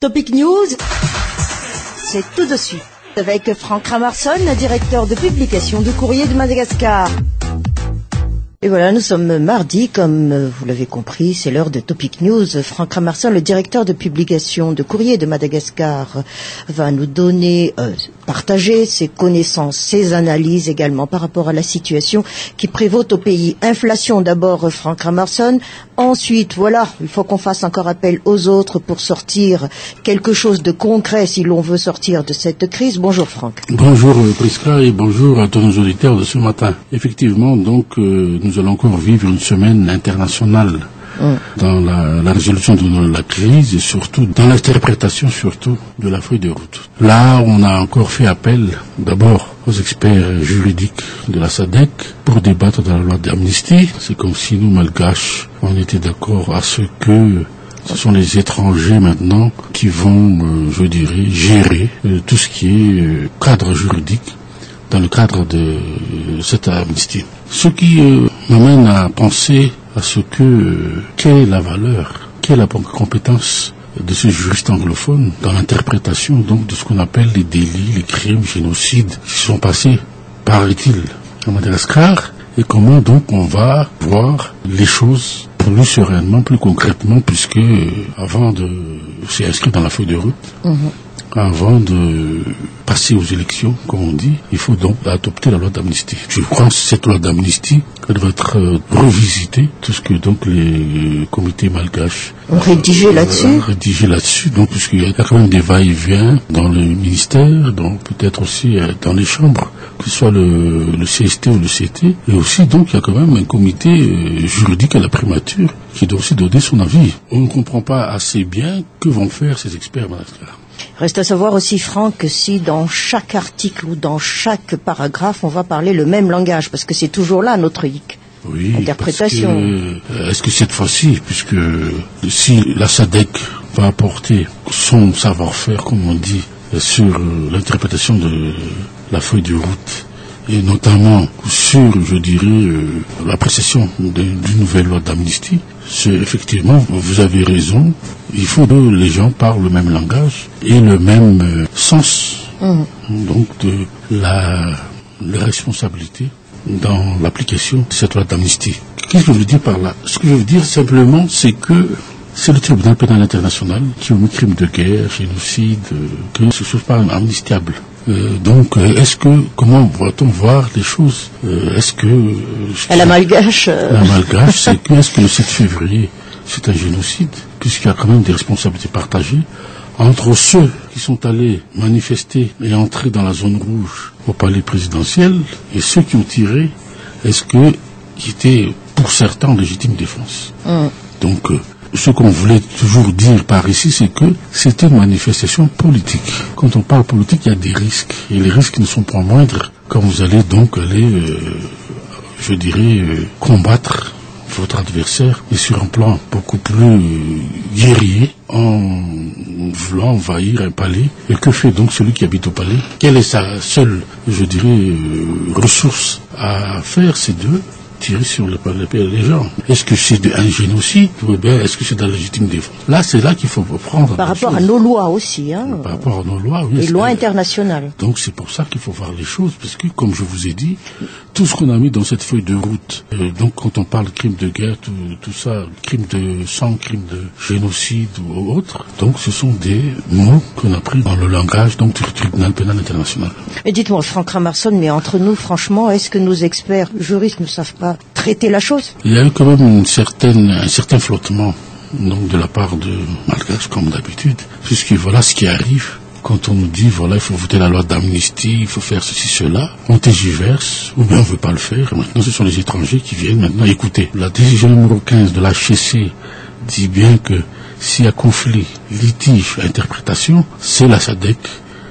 Topic News, c'est tout de suite avec Franck Ramarson, directeur de publication du Courrier de Madagascar. Et voilà, nous sommes mardi, comme vous l'avez compris, c'est l'heure de Topic News. Franck Ramarson, le directeur de publication de Courrier de Madagascar, va nous donner, partager ses connaissances, ses analyses également par rapport à la situation qui prévaut au pays. Inflation d'abord, Franck Ramarson. Ensuite, voilà, il faut qu'on fasse encore appel aux autres pour sortir quelque chose de concret si l'on veut sortir de cette crise. Bonjour Franck. Bonjour Prisca et bonjour à tous nos auditeurs de ce matin. Effectivement, donc, nous allons encore vivre une semaine internationale dans la résolution de la crise et surtout dans l'interprétation surtout de la feuille de route. Là, on a encore fait appel d'abord aux experts juridiques de la SADC pour débattre de la loi d'amnistie. C'est comme si nous, Malgaches, on était d'accord à ce que ce sont les étrangers maintenant qui vont, je dirais, gérer tout ce qui est cadre juridique dans le cadre de cette amnistie. Ce qui m'amène à penser à ce quelle est la valeur, quelle est la compétence de ce juriste anglophone dans l'interprétation donc de ce qu'on appelle les délits, les crimes, génocides qui sont passés, paraît-il, à Madagascar, et comment donc on va voir les choses plus sereinement, plus concrètement, puisque c'est inscrit dans la feuille de route, avant de passer aux élections, comme on dit, il faut donc adopter la loi d'amnistie. Je crois que cette loi d'amnistie, elle doit être revisitée, tout ce que donc les comités malgaches ont rédigé là-dessus. Donc, puisqu'il y a quand même des va-et-vient dans le ministère, donc peut-être aussi dans les chambres, que ce soit le CST ou le CT, et aussi donc il y a quand même un comité juridique à la primature qui doit aussi donner son avis. On ne comprend pas assez bien que vont faire ces experts Madagascar. Reste à savoir aussi, Franck, si dans chaque article ou dans chaque paragraphe, on va parler le même langage, parce que c'est toujours là notre interprétation. Est-ce que cette fois-ci, puisque si la SADC va apporter son savoir-faire, comme on dit, sur l'interprétation de la feuille de route, et notamment sur, je dirais, l'appréciation d'une nouvelle loi d'amnistie, c'est effectivement, vous avez raison, il faut que les gens parlent le même langage et le même sens, donc de la responsabilité dans l'application de cette loi d'amnistie. Qu'est-ce que je veux dire par là? Ce que je veux dire simplement, c'est que c'est le tribunal pénal international qui omet crimes de guerre, génocide, que ce ne soit pas amnistiable. Donc, comment va-t-on voir les choses? La malgache, c'est que, est-ce que le 7 février, c'est un génocide? Puisqu'il y a quand même des responsabilités partagées entre ceux qui sont allés manifester et entrer dans la zone rouge au palais présidentiel et ceux qui ont tiré, qui étaient pour certains en légitime défense. Donc, ce qu'on voulait toujours dire par ici, c'est que c'était une manifestation politique. Quand on parle politique, il y a des risques. Et les risques ne sont pas moindres quand vous allez donc combattre votre adversaire et sur un plan beaucoup plus guerrier en voulant envahir un palais. Et que fait donc celui qui habite au palais? Quelle est sa seule, ressource à faire? C'est de tirer sur les gens. Est-ce que c'est un génocide ou bien est-ce que c'est de la légitime défense? Là, c'est là qu'il faut prendre. Par rapport à nos lois aussi. Par rapport à nos lois, oui. Les lois internationales. Donc c'est pour ça qu'il faut voir les choses, parce que, comme je vous ai dit, tout ce qu'on a mis dans cette feuille de route, donc quand on parle de crimes de guerre, tout ça, crimes de sang, crimes de génocide ou autre, donc ce sont des mots qu'on a pris dans le langage donc du tribunal pénal international. Et dites-moi, Franck Ramarson, mais entre nous, franchement, est-ce que nos experts juristes ne savent pas traiter la chose? Il y a eu quand même un certain flottement donc de la part de Malgache, comme d'habitude, puisque voilà ce qui arrive. Quand on nous dit, voilà, il faut voter la loi d'amnistie, il faut faire ceci, cela, on tergiverse, ou bien on ne veut pas le faire. Maintenant, ce sont les étrangers qui viennent maintenant écouter. La décision numéro 15 de l'HCC dit bien que s'il y a conflit, litige, interprétation, c'est la SADC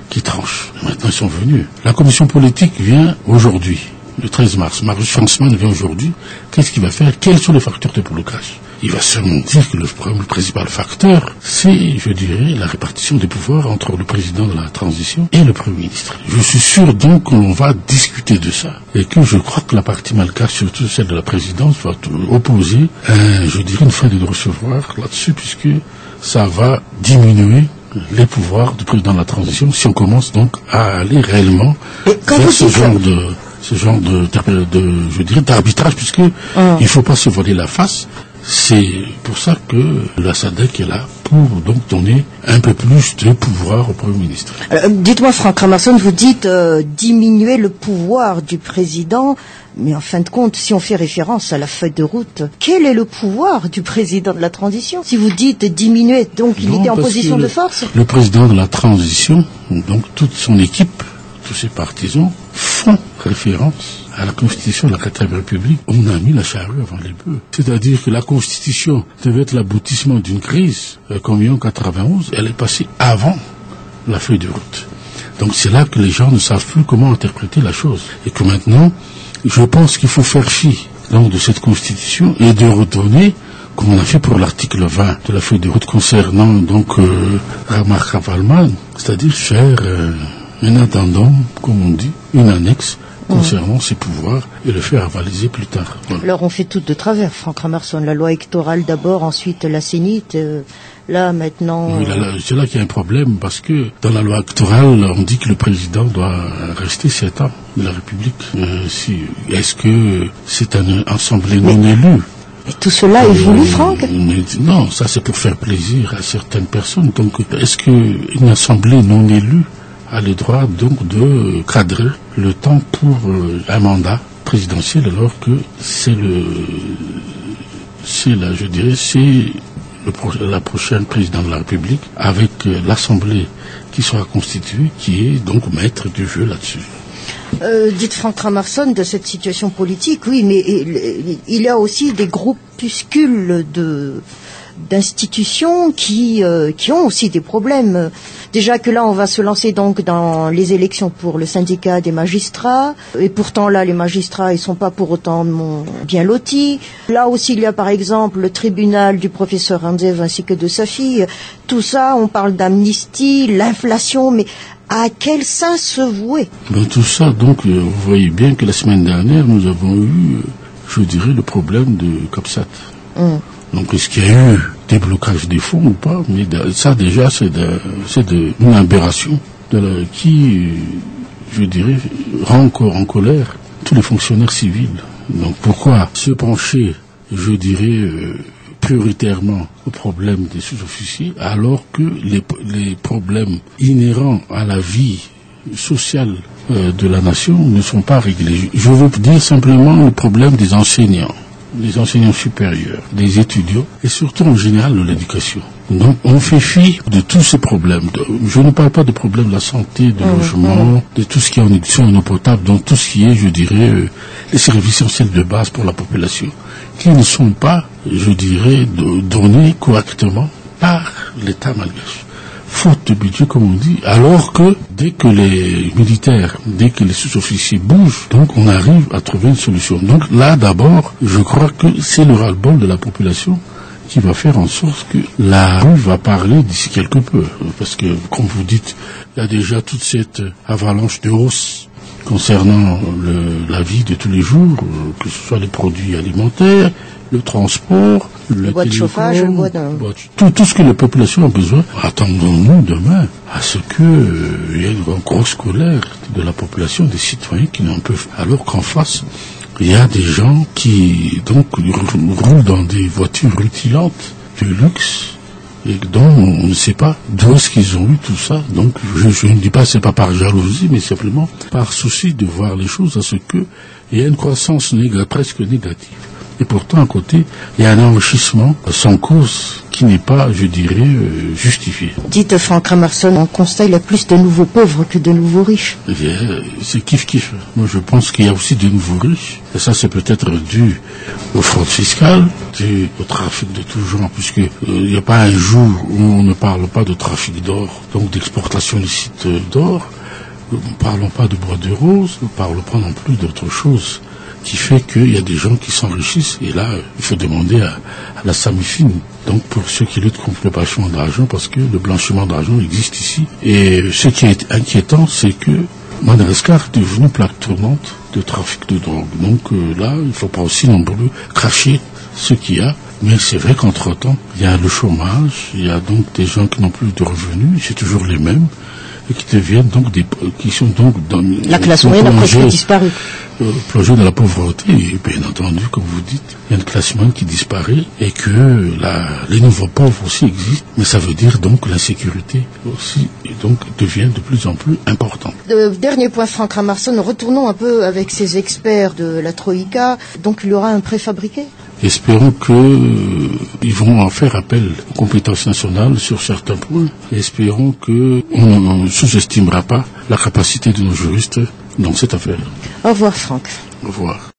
qui tranche. Maintenant, ils sont venus. La commission politique vient aujourd'hui, le 13 mars. Marius Fransman vient aujourd'hui. Qu'est-ce qu'il va faire? Quels sont les facteurs de blocage? Il va seulement dire que le principal facteur, c'est, je dirais, la répartition des pouvoirs entre le président de la transition et le Premier ministre. Je suis sûr donc qu'on va discuter de ça. Et que je crois que la partie malgache, surtout celle de la présidence, va opposer, je dirais, une fin de recevoir là-dessus, puisque ça va diminuer les pouvoirs du président de la transition si on commence donc à aller réellement vers ce genre je dirais, d'arbitrage, puisque il ne faut pas se voiler la face. C'est pour ça que la SADC est là, pour donc donner un peu plus de pouvoir au Premier ministre. Dites-moi, Franck Kramerson, vous dites diminuer le pouvoir du président, mais en fin de compte, si on fait référence à la feuille de route, quel est le pouvoir du président de la transition? Si vous dites diminuer, donc il était en position de force? Le président de la transition, donc toute son équipe, tous ses partisans, font référence à la Constitution de la 4e République. On a mis la charrue avant les bœufs. C'est-à-dire que la Constitution devait être l'aboutissement d'une crise, comme en 91, elle est passée avant la feuille de route. Donc c'est là que les gens ne savent plus comment interpréter la chose. Et que maintenant, je pense qu'il faut faire fi donc de cette Constitution et de retourner, comme on a fait pour l'article 20 de la feuille de route concernant donc Ramar Kavalman, c'est-à-dire faire un addendum, comme on dit, une annexe concernant ses pouvoirs et le faire avaliser plus tard. Voilà. Alors on fait tout de travers, Franck Kramerson, la loi électorale d'abord, ensuite la Sénite, là maintenant... Oui, c'est là qu'il y a un problème, parce que dans la loi électorale, on dit que le président doit rester 7 ans de la République. Est-ce que c'est une assemblée non élue? Et tout cela est voulu, Franck? Non, ça c'est pour faire plaisir à certaines personnes. Donc est-ce qu'une assemblée non élue a le droit donc de cadrer le temps pour un mandat présidentiel, alors que c'est la prochaine présidente de la République, avec l'Assemblée qui sera constituée, qui est donc maître du jeu là-dessus. Dites Franck Kramerson, de cette situation politique, oui, mais il y a aussi des groupuscules d'institutions qui ont aussi des problèmes. Déjà que là, on va se lancer donc dans les élections pour le syndicat des magistrats, et pourtant là, les magistrats, ils sont pas pour autant bien lotis. Là aussi, il y a par exemple le tribunal du professeur Randzev ainsi que de sa fille. Tout ça, on parle d'amnistie, l'inflation, mais à quel sein se vouer? Tout ça, donc, vous voyez bien que la semaine dernière, nous avons eu, je dirais, le problème de COPSAT. Donc, est-ce qu'il y a eu des blocages des fonds ou pas? Mais ça, déjà, c'est une aberration qui, je dirais, rend encore en colère tous les fonctionnaires civils. Donc, pourquoi se pencher, je dirais, prioritairement au problème des sous-officiers, alors que les problèmes inhérents à la vie sociale de la nation ne sont pas réglés? Je veux dire simplement le problème des enseignants supérieurs, des étudiants, et surtout en général de l'éducation. Donc on fait fi de tous ces problèmes. Je ne parle pas de problèmes de la santé, de logement, de tout ce qui est en éducation, en eau potable, donc tout ce qui est, je dirais, les services essentiels de base pour la population, qui ne sont pas, je dirais, donnés correctement par l'État malgache. Faute de budget, comme on dit, alors que dès que les militaires, dès que les sous-officiers bougent, donc on arrive à trouver une solution. Donc là, d'abord, je crois que c'est le ras-le-bol de la population qui va faire en sorte que la rue va parler d'ici quelque peu. Parce que, comme vous dites, il y a déjà toute cette avalanche de hausse concernant la vie de tous les jours, que ce soit les produits alimentaires, le transport, le bois de chauffage, tout ce que la population a besoin. Attendons-nous demain à ce qu'il y ait une grosse colère de la population, des citoyens qui n'en peuvent. Alors qu'en face, il y a des gens qui donc roulent dans des voitures rutilantes de luxe et dont on ne sait pas d'où est-ce qu'ils ont eu tout ça. Donc je ne dis pas que c'est pas par jalousie, mais simplement par souci de voir les choses à ce que il y a une croissance presque négative. Et pourtant, à côté, il y a un enrichissement sans cause qui n'est pas, je dirais, justifié. Dites Franck Kramerson, on constate qu'il y a plus de nouveaux pauvres que de nouveaux riches. C'est kiff-kiff. Moi, je pense qu'il y a aussi de nouveaux riches. Et ça, c'est peut-être dû aux fraudes fiscales, dû au trafic de tout genre, puisque il n'y a pas un jour où on ne parle pas de trafic d'or, donc d'exportation illicite d'or. Nous ne parlons pas de bois de rose, nous ne parlons pas non plus d'autre chose, qui fait qu'il y a des gens qui s'enrichissent. Et là, il faut demander à la SAMIFIN, donc pour ceux qui luttent contre le blanchiment d'argent, parce que le blanchiment d'argent existe ici. Et ce qui est inquiétant, c'est que Madagascar est devenu plaque tournante de trafic de drogue. Donc là, il ne faut pas aussi non plus cracher ce qu'il y a. Mais c'est vrai qu'entre-temps, il y a le chômage, il y a donc des gens qui n'ont plus de revenus, c'est toujours les mêmes, et qui deviennent donc qui sont donc dans la classe moyenne a presque disparu. Plongés dans la pauvreté, et bien entendu, comme vous dites, il y a une classe moyenne qui disparaît, et que les nouveaux pauvres aussi existent, mais ça veut dire donc que l'insécurité aussi, et donc devient de plus en plus importante. Dernier point, Franck Ramarson, retournons un peu avec ces experts de la Troïka, donc il y aura un préfabriqué? Espérons qu'ils vont en faire appel aux compétences nationales sur certains points. Espérons qu'on ne sous-estimera pas la capacité de nos juristes dans cette affaire. Au revoir Franck. Au revoir.